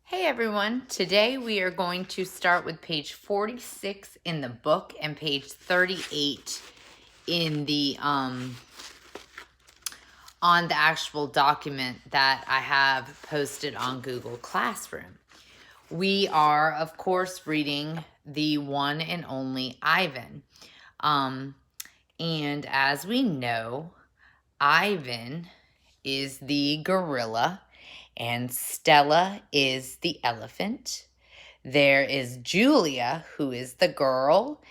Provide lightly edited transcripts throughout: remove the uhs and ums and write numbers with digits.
Hey everyone, today we are going to start with page 46 in the book and page 38 in the on the actual document that I have posted on Google Classroom. We are, of course, reading the one and only Ivan. And as we know, Ivan is the gorilla and Stella is the elephant. There is Julia, who is the girl,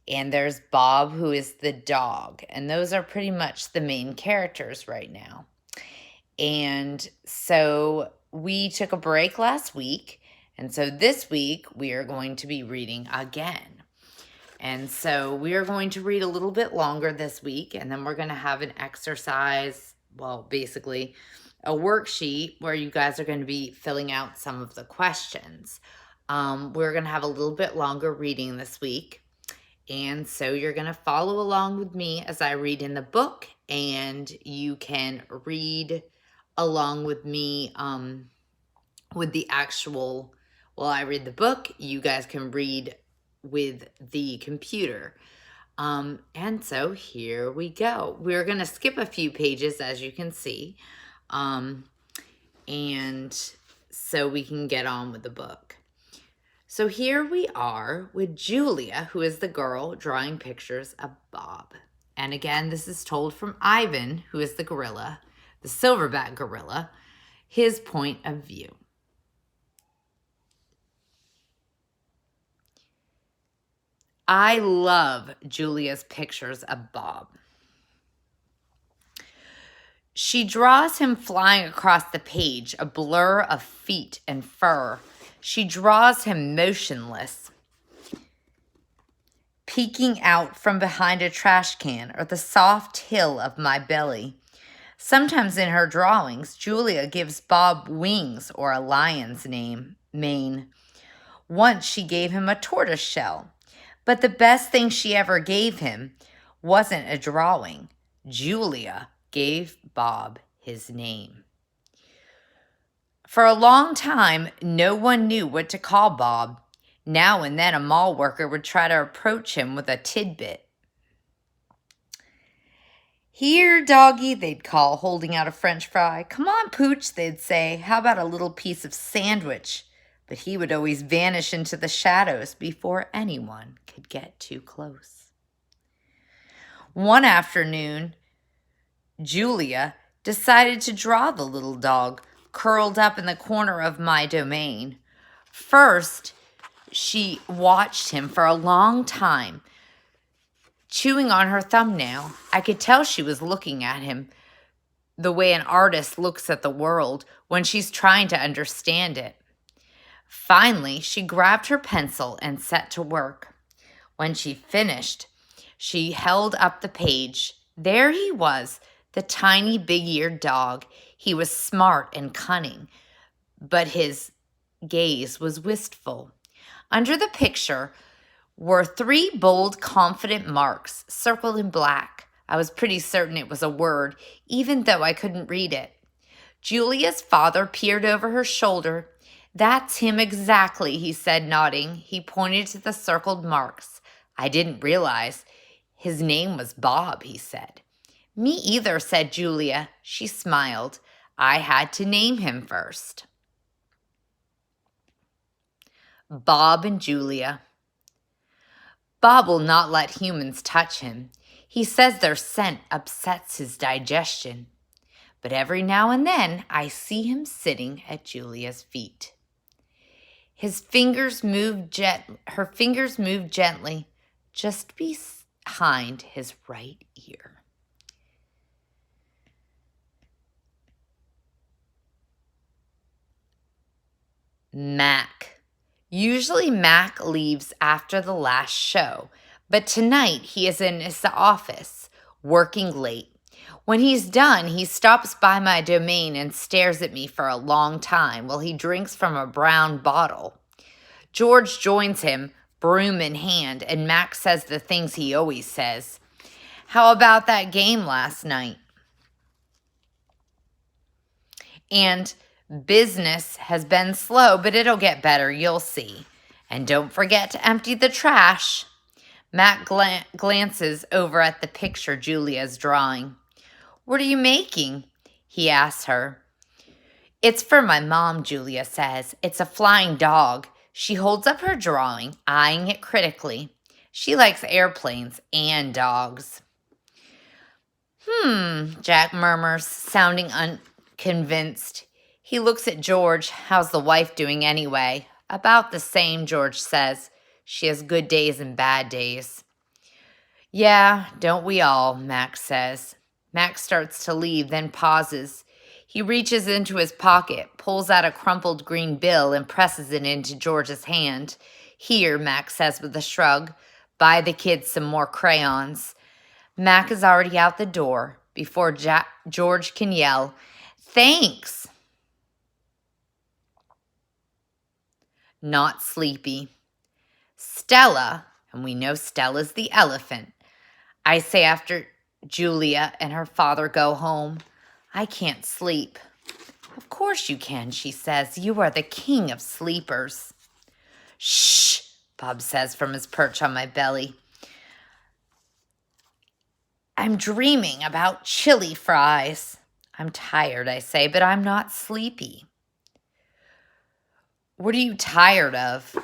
and there's Bob, who is the dog. And those are pretty much the main characters right now. And so we took a break last week, and so this week we are going to be reading again. And so we are going to read a little bit longer this week, and then we're going to have an exercise, well, basically a worksheet where you guys are going to be filling out some of the questions. We're going to have a little bit longer reading this week. And so you're going to follow along with me as I read in the book, and you can read along with me with the actual, while I read the book, you guys can read with the computer. And so here we go. We're going to skip a few pages, as you can see. And so we can get on with the book. So here we are with Julia, who is the girl, drawing pictures of Bob. And again, this is told from Ivan, who is the gorilla, the silverback gorilla, his point of view. I love Julia's pictures of Bob. She draws him flying across the page, a blur of feet and fur. She draws him motionless, peeking out from behind a trash can or the soft hill of my belly. Sometimes in her drawings, Julia gives Bob wings or a lion's mane. Once she gave him a tortoise shell. But the best thing she ever gave him wasn't a drawing. Julia gave Bob his name. For a long time, no one knew what to call Bob. Now and then a mall worker would try to approach him with a tidbit. Here, doggy, they'd call, holding out a French fry. Come on, Pooch, they'd say. How about a little piece of sandwich? But he would always vanish into the shadows before anyone could get too close. One afternoon, Julia decided to draw the little dog curled up in the corner of my domain. First, she watched him for a long time, chewing on her thumbnail. I could tell she was looking at him the way an artist looks at the world when she's trying to understand it. Finally, she grabbed her pencil and set to work. When she finished, she held up the page. There he was, the tiny big-eared dog. He was smart and cunning, but his gaze was wistful. Under the picture were 3 bold, confident marks circled in black. I was pretty certain it was a word, even though I couldn't read it. Julia's father peered over her shoulder. That's him exactly, he said, nodding. He pointed to the circled marks. I didn't realize his name was Bob, he said. Me either, said Julia. She smiled. I had to name him first. Bob and Julia. Bob will not let humans touch him. He says their scent upsets his digestion. But every now and then I see him sitting at Julia's feet. Her fingers moved gently just behind his right ear. Mac. Usually Mac leaves after the last show, but tonight he is in his office, working late. When he's done, he stops by my domain and stares at me for a long time while he drinks from a brown bottle. George joins him, broom in hand, and Mac says the things he always says. How about that game last night? And Business has been slow, but it'll get better, you'll see. And don't forget to empty the trash. Mac glances over at the picture Julia's drawing. What are you making? He asks her. It's for my mom, Julia says. It's a flying dog. She holds up her drawing, eyeing it critically. She likes airplanes and dogs. Jack murmurs, sounding unconvinced. He looks at George. How's the wife doing anyway? About the same, George says. She has good days and bad days. Yeah, don't we all, Max says. Max starts to leave, then pauses. He reaches into his pocket, pulls out a crumpled green bill, and presses it into George's hand. Here, Max says with a shrug, buy the kids some more crayons. Mac is already out the door before George can yell, thanks. Not sleepy. Stella, and we know Stella's the elephant. I say after Julia and her father go home, I can't sleep. Of course you can, she says. You are the king of sleepers. Shh, Bob says from his perch on my belly. I'm dreaming about chili fries. I'm tired, I say, but I'm not sleepy. What are you tired of?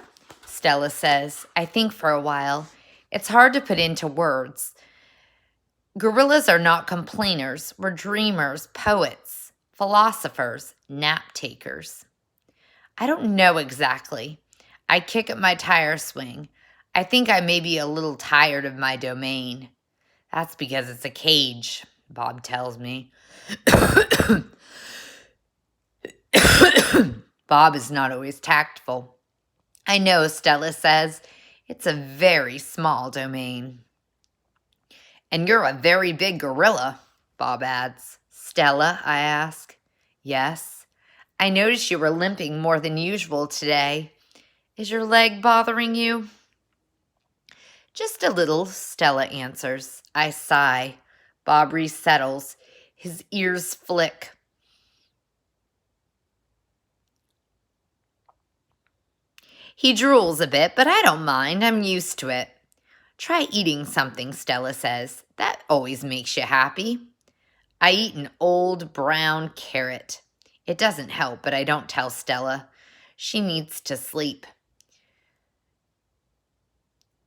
Stella says. I think for a while. It's hard to put into words. Gorillas are not complainers. We're dreamers, poets, philosophers, nap takers. I don't know exactly. I kick at my tire swing. I think I may be a little tired of my domain. That's because it's a cage, Bob tells me. Bob is not always tactful. I know, Stella says. It's a very small domain. And you're a very big gorilla, Bob adds. Stella, I ask. Yes. I noticed you were limping more than usual today. Is your leg bothering you? Just a little, Stella answers. I sigh. Bob resettles. His ears flick. He drools a bit, but I don't mind. I'm used to it. Try eating something, Stella says. That always makes you happy. I eat an old brown carrot. It doesn't help, but I don't tell Stella. She needs to sleep.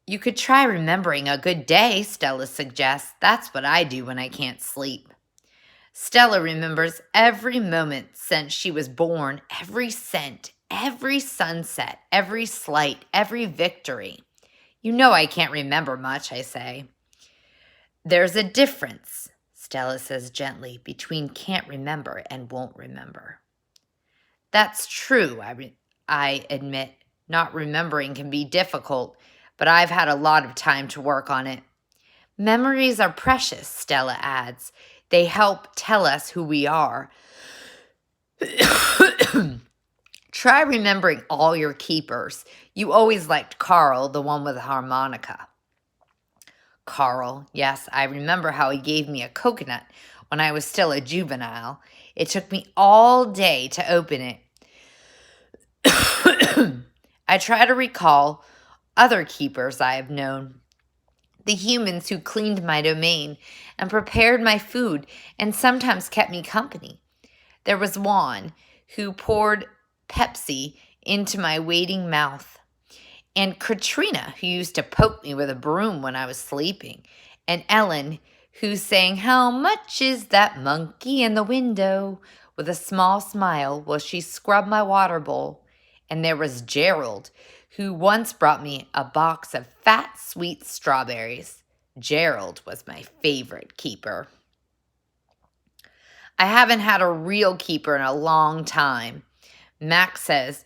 You could try remembering a good day, Stella suggests. That's what I do when I can't sleep. Stella remembers every moment since she was born, every scent, every sunset, every slight, every victory. You know I can't remember much, I say. There's a difference, Stella says gently, between can't remember and won't remember. That's true, I admit. Not remembering can be difficult, but I've had a lot of time to work on it. Memories are precious, Stella adds. They help tell us who we are. Try remembering all your keepers. You always liked Carl, the one with the harmonica. Carl, yes, I remember how he gave me a coconut when I was still a juvenile. It took me all day to open it. I try to recall other keepers I have known. The humans who cleaned my domain and prepared my food and sometimes kept me company. There was Juan, who poured Pepsi into my waiting mouth, and Katrina, who used to poke me with a broom when I was sleeping, and Ellen, who sang, "How much is that monkey in the window?" with a small smile while she scrubbed my water bowl. And there was Gerald, who once brought me a box of fat, sweet strawberries. Gerald was my favorite keeper. I haven't had a real keeper in a long time. Max says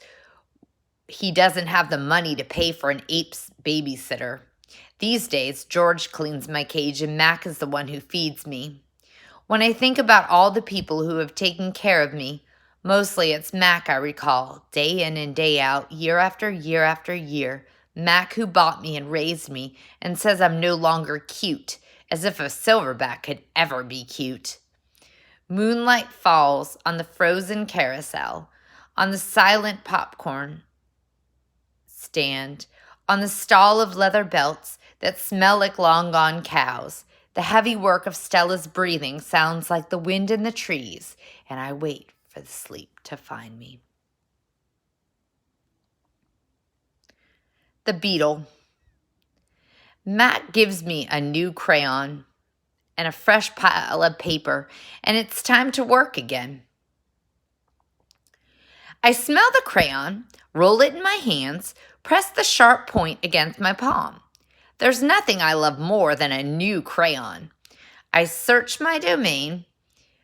he doesn't have the money to pay for an ape's babysitter. These days, George cleans my cage and Mac is the one who feeds me. When I think about all the people who have taken care of me, mostly it's Mac I recall, day in and day out, year after year after year. Mac who bought me and raised me and says I'm no longer cute, as if a silverback could ever be cute. Moonlight falls on the frozen carousel, on the silent popcorn stand, on the stall of leather belts that smell like long-gone cows. The heavy work of Stella's breathing sounds like the wind in the trees, and I wait for the sleep to find me. The Beetle. Matt gives me a new crayon and a fresh pile of paper, and it's time to work again. I smell the crayon, roll it in my hands, press the sharp point against my palm. There's nothing I love more than a new crayon. I search my domain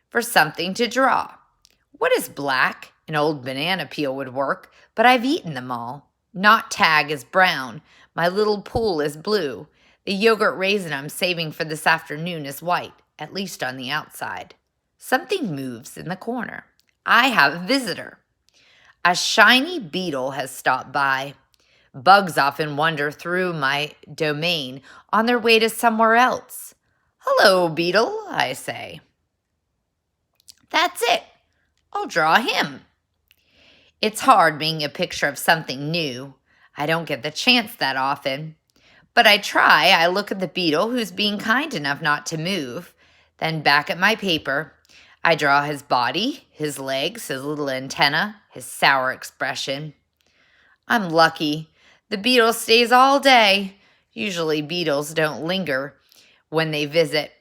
for something to draw. What is black? An old banana peel would work, but I've eaten them all. Knot tag is brown. My little pool is blue. The yogurt raisin I'm saving for this afternoon is white, at least on the outside. Something moves in the corner. I have a visitor. A shiny beetle has stopped by. Bugs often wander through my domain on their way to somewhere else. Hello, beetle, I say. That's it. I'll draw him. It's hard being a picture of something new. I don't get the chance that often. But I try. I look at the beetle who's being kind enough not to move. Then back at my paper, I draw his body, his legs, his little antenna, his sour expression. I'm lucky. The beetle stays all day. Usually beetles don't linger when they visit.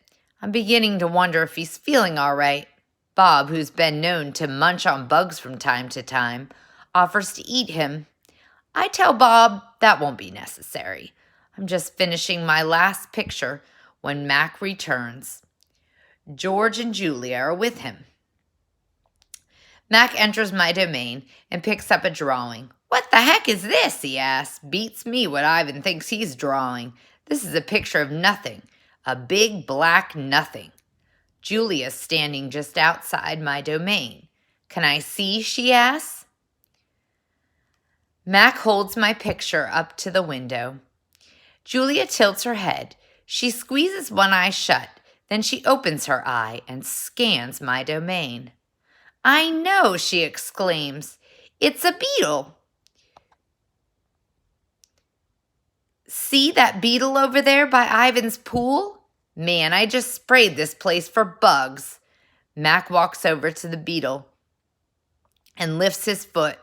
I'm beginning to wonder if he's feeling all right. Bob, who's been known to munch on bugs from time to time, offers to eat him. I tell Bob that won't be necessary. I'm just finishing my last picture when Mac returns. George and Julia are with him. Mac enters my domain and picks up a drawing. What the heck is this? He asks. Beats me what Ivan thinks he's drawing. This is a picture of nothing. A big black nothing. Julia's standing just outside my domain. Can I see? She asks. Mac holds my picture up to the window. Julia tilts her head. She squeezes one eye shut. Then she opens her eye and scans my domain. I know, she exclaims. It's a beetle. See that beetle over there by Ivan's pool? Man, I just sprayed this place for bugs. Mac walks over to the beetle and lifts his foot.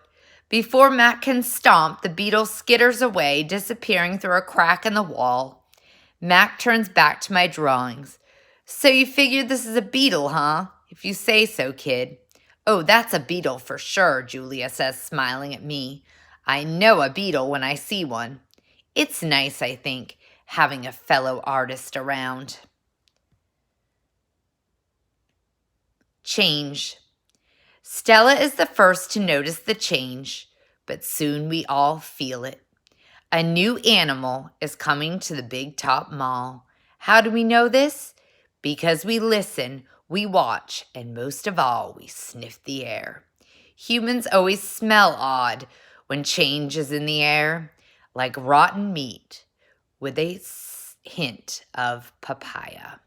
Before Mac can stomp, the beetle skitters away, disappearing through a crack in the wall. Mac turns back to my drawings. So you figured this is a beetle, huh? If you say so, kid. Oh, that's a beetle for sure, Julia says, smiling at me. I know a beetle when I see one. It's nice, I think, having a fellow artist around. Change. Stella is the first to notice the change, but soon we all feel it. A new animal is coming to the Big Top Mall. How do we know this? Because we listen, we watch, and most of all, we sniff the air. Humans always smell odd when change is in the air, like rotten meat with a hint of papaya.